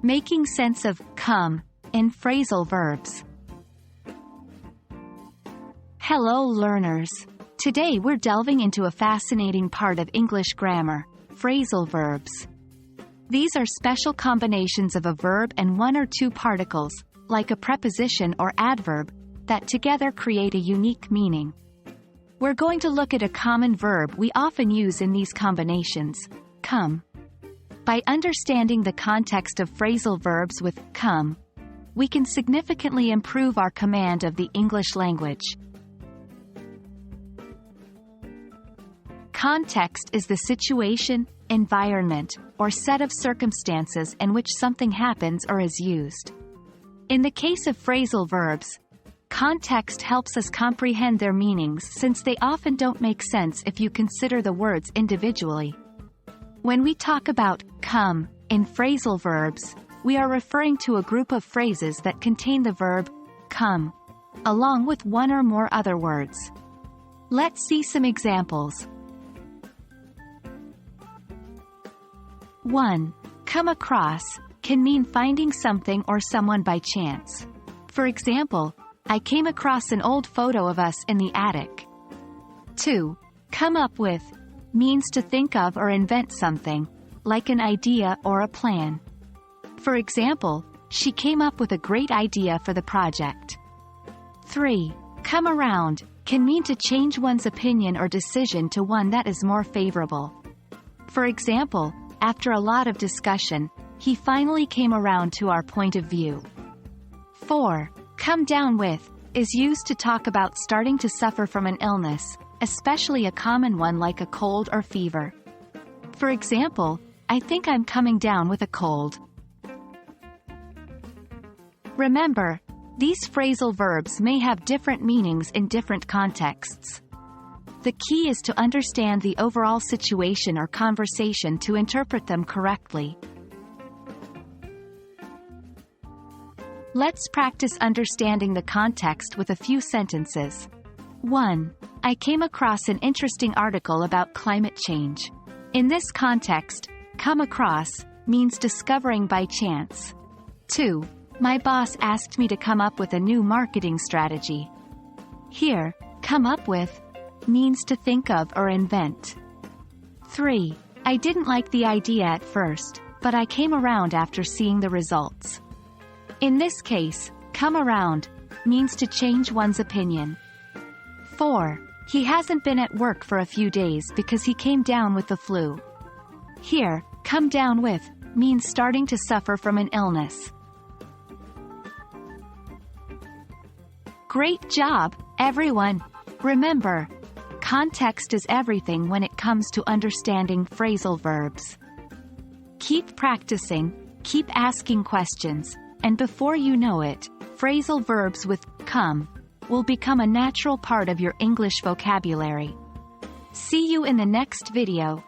Making sense of come in phrasal verbs. Hello learners! Today we're delving into a fascinating part of English grammar, phrasal verbs. These are special combinations of a verb and one or two particles, like a preposition or adverb, that together create a unique meaning. We're going to look at a common verb we often use in these combinations, come. By understanding the context of phrasal verbs with come, we can significantly improve our command of the English language. Context is the situation, environment, or set of circumstances in which something happens or is used. In the case of phrasal verbs, context helps us comprehend their meanings since they often don't make sense if you consider the words individually. When we talk about come in phrasal verbs, we are referring to a group of phrases that contain the verb come, along with one or more other words. Let's see some examples. 1. Come across can mean finding something or someone by chance. For example, I came across an old photo of us in the attic. 2. Come up with means to think of or invent something, like an idea or a plan. For example, she came up with a great idea for the project. 3. Come around can mean to change one's opinion or decision to one that is more favorable. For example, after a lot of discussion, he finally came around to our point of view. 4. Come down with is used to talk about starting to suffer from an illness, especially a common one like a cold or fever. For example, I think I'm coming down with a cold. Remember, these phrasal verbs may have different meanings in different contexts. The key is to understand the overall situation or conversation to interpret them correctly. Let's practice understanding the context with a few sentences. 1. I came across an interesting article about climate change. In this context, come across means discovering by chance. 2. My boss asked me to come up with a new marketing strategy. Here, come up with means to think of or invent. 3. I didn't like the idea at first, but I came around after seeing the results. In this case, come around means to change one's opinion. 4. He hasn't been at work for a few days because he came down with the flu. Here, come down with means starting to suffer from an illness. Great job, everyone! Remember, context is everything when it comes to understanding phrasal verbs. Keep practicing, keep asking questions, and before you know it, phrasal verbs with come will become a natural part of your English vocabulary. See you in the next video.